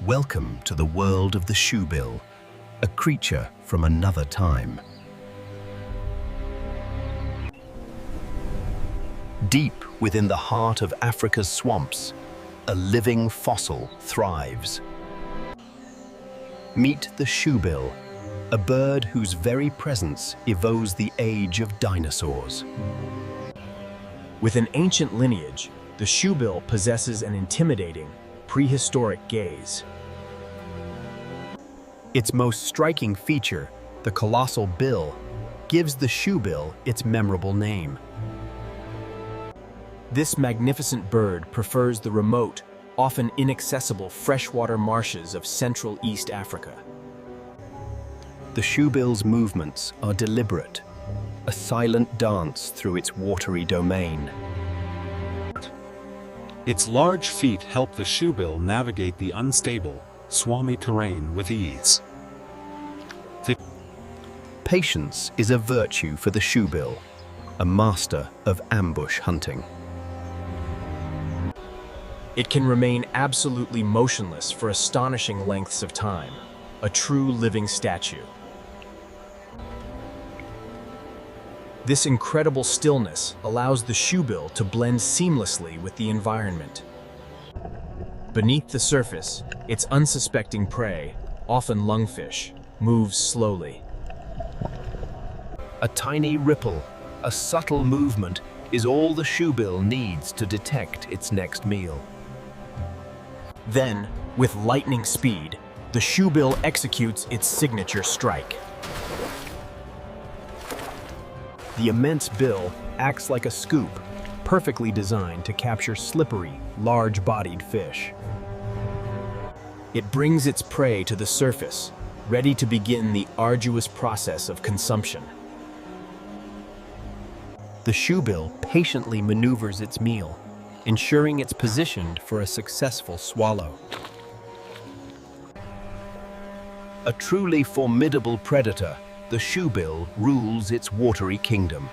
Welcome to the world of the shoebill, a creature from another time. Deep within the heart of Africa's swamps, a living fossil thrives. Meet the shoebill, a bird whose very presence evoes the age of dinosaurs. With an ancient lineage, the shoebill possesses an intimidating, prehistoric gaze. Its most striking feature, the colossal bill, gives the shoebill its memorable name. This magnificent bird prefers the remote, often inaccessible freshwater marshes of Central East Africa. The shoebill's movements are deliberate, a silent dance through its watery domain. Its large feet help the shoebill navigate the unstable, swammy terrain with ease. Patience is a virtue for the shoebill, a master of ambush hunting. It can remain absolutely motionless for astonishing lengths of time, a true living statue. This incredible stillness allows the shoebill to blend seamlessly with the environment. Beneath the surface, its unsuspecting prey, often lungfish, moves slowly. A tiny ripple, a subtle movement, is all the shoebill needs to detect its next meal. Then, with lightning speed, the shoebill executes its signature strike. The immense bill acts like a scoop, perfectly designed to capture slippery, large-bodied fish. It brings its prey to the surface, ready to begin the arduous process of consumption. The shoebill patiently maneuvers its meal, ensuring it's positioned for a successful swallow. A truly formidable predator, the shoebill rules its watery kingdom.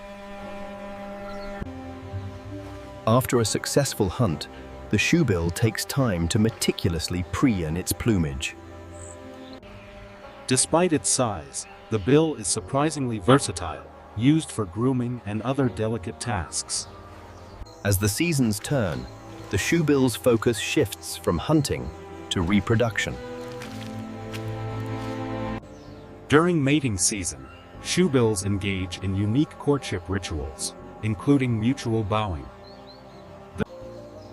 After a successful hunt, the shoebill takes time to meticulously preen its plumage. Despite its size, the bill is surprisingly versatile, used for grooming and other delicate tasks. As the seasons turn, the shoebill's focus shifts from hunting to reproduction. During mating season, shoebills engage in unique courtship rituals, including mutual bowing.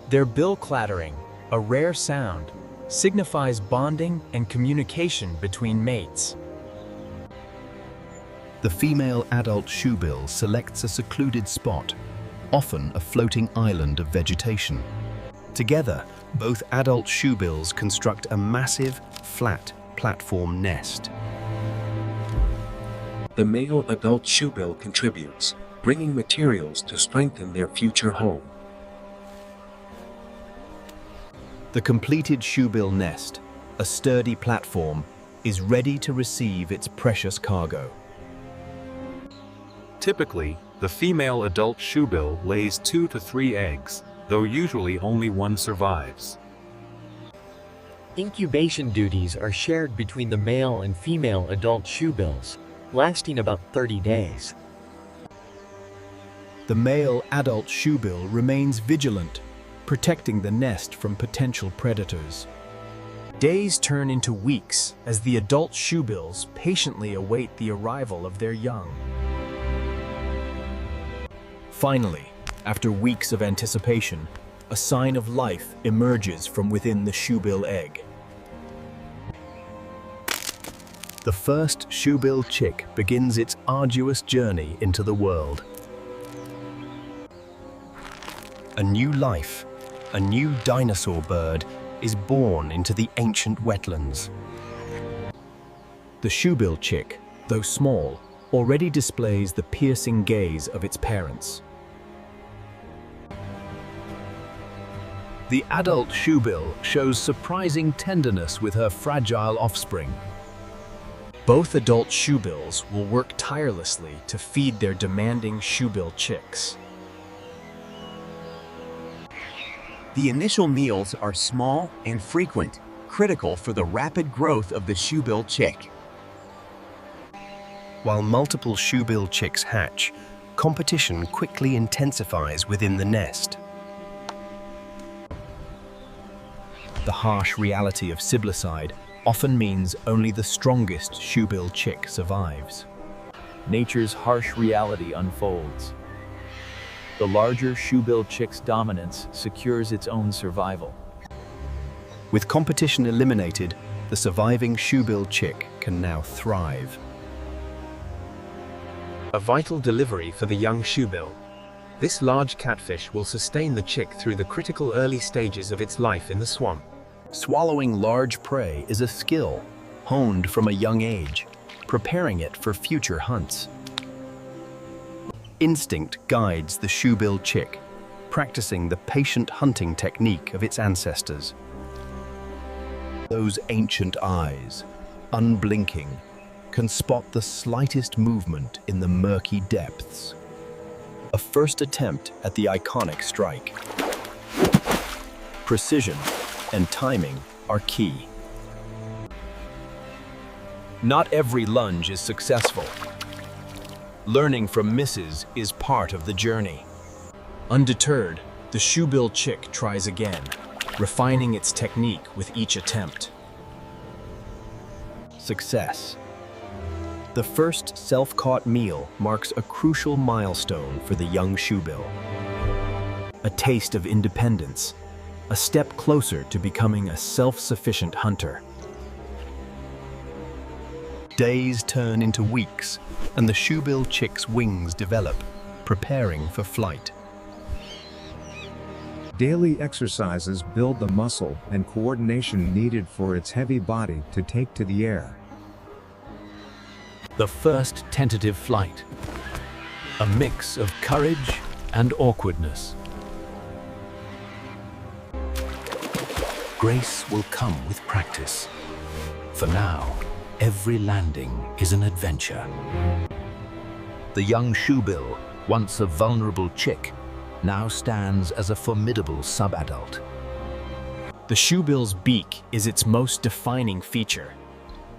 Their bill-clattering, a rare sound, signifies bonding and communication between mates. The female adult shoebill selects a secluded spot, often a floating island of vegetation. Together, both adult shoebills construct a massive, flat platform nest. The male adult shoebill contributes, bringing materials to strengthen their future home. The completed shoebill nest, a sturdy platform, is ready to receive its precious cargo. Typically, the female adult shoebill lays 2 to 3 eggs, though usually only one survives. Incubation duties are shared between the male and female adult shoebills, lasting about 30 days. The male adult shoebill remains vigilant, protecting the nest from potential predators. Days turn into weeks as the adult shoebills patiently await the arrival of their young. Finally, after weeks of anticipation, a sign of life emerges from within the shoebill egg. The first shoebill chick begins its arduous journey into the world. A new life, a new dinosaur bird, is born into the ancient wetlands. The shoebill chick, though small, already displays the piercing gaze of its parents. The adult shoebill shows surprising tenderness with her fragile offspring. Both adult shoebills will work tirelessly to feed their demanding shoebill chicks. The initial meals are small and frequent, critical for the rapid growth of the shoebill chick. While multiple shoebill chicks hatch, competition quickly intensifies within the nest. The harsh reality of siblicide often means only the strongest shoebill chick survives. Nature's harsh reality unfolds. The larger shoebill chick's dominance secures its own survival. With competition eliminated, the surviving shoebill chick can now thrive. A vital delivery for the young shoebill. This large catfish will sustain the chick through the critical early stages of its life in the swamp. Swallowing large prey is a skill, honed from a young age, preparing it for future hunts. Instinct guides the shoebill chick, practicing the patient hunting technique of its ancestors. Those ancient eyes, unblinking, can spot the slightest movement in the murky depths. A first attempt at the iconic strike. Precision and timing are key. Not every lunge is successful. Learning from misses is part of the journey. Undeterred, the shoebill chick tries again, refining its technique with each attempt. Success. The first self-caught meal marks a crucial milestone for the young shoebill. A taste of independence, a step closer to becoming a self-sufficient hunter. Days turn into weeks, and the shoebill chick's wings develop, preparing for flight. Daily exercises build the muscle and coordination needed for its heavy body to take to the air. The first tentative flight. A mix of courage and awkwardness. Grace will come with practice. For now, every landing is an adventure. The young shoebill, once a vulnerable chick, now stands as a formidable sub-adult. The shoebill's beak is its most defining feature,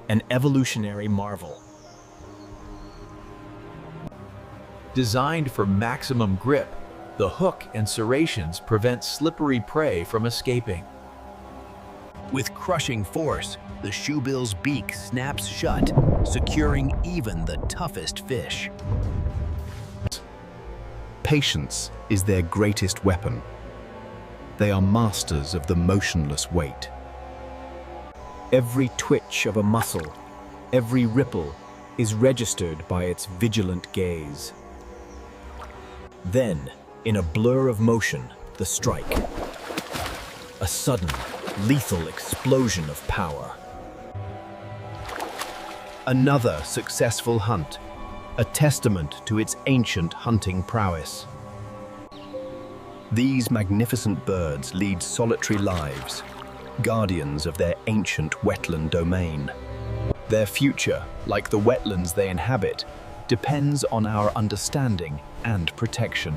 an evolutionary marvel. Designed for maximum grip, the hook and serrations prevent slippery prey from escaping. With crushing force, the shoebill's beak snaps shut, securing even the toughest fish. Patience is their greatest weapon. They are masters of the motionless weight. Every twitch of a muscle, every ripple, is registered by its vigilant gaze. Then, in a blur of motion, the strike. A sudden, lethal explosion of power. Another successful hunt, a testament to its ancient hunting prowess. These magnificent birds lead solitary lives, guardians of their ancient wetland domain. Their future, like the wetlands they inhabit, depends on our understanding and protection.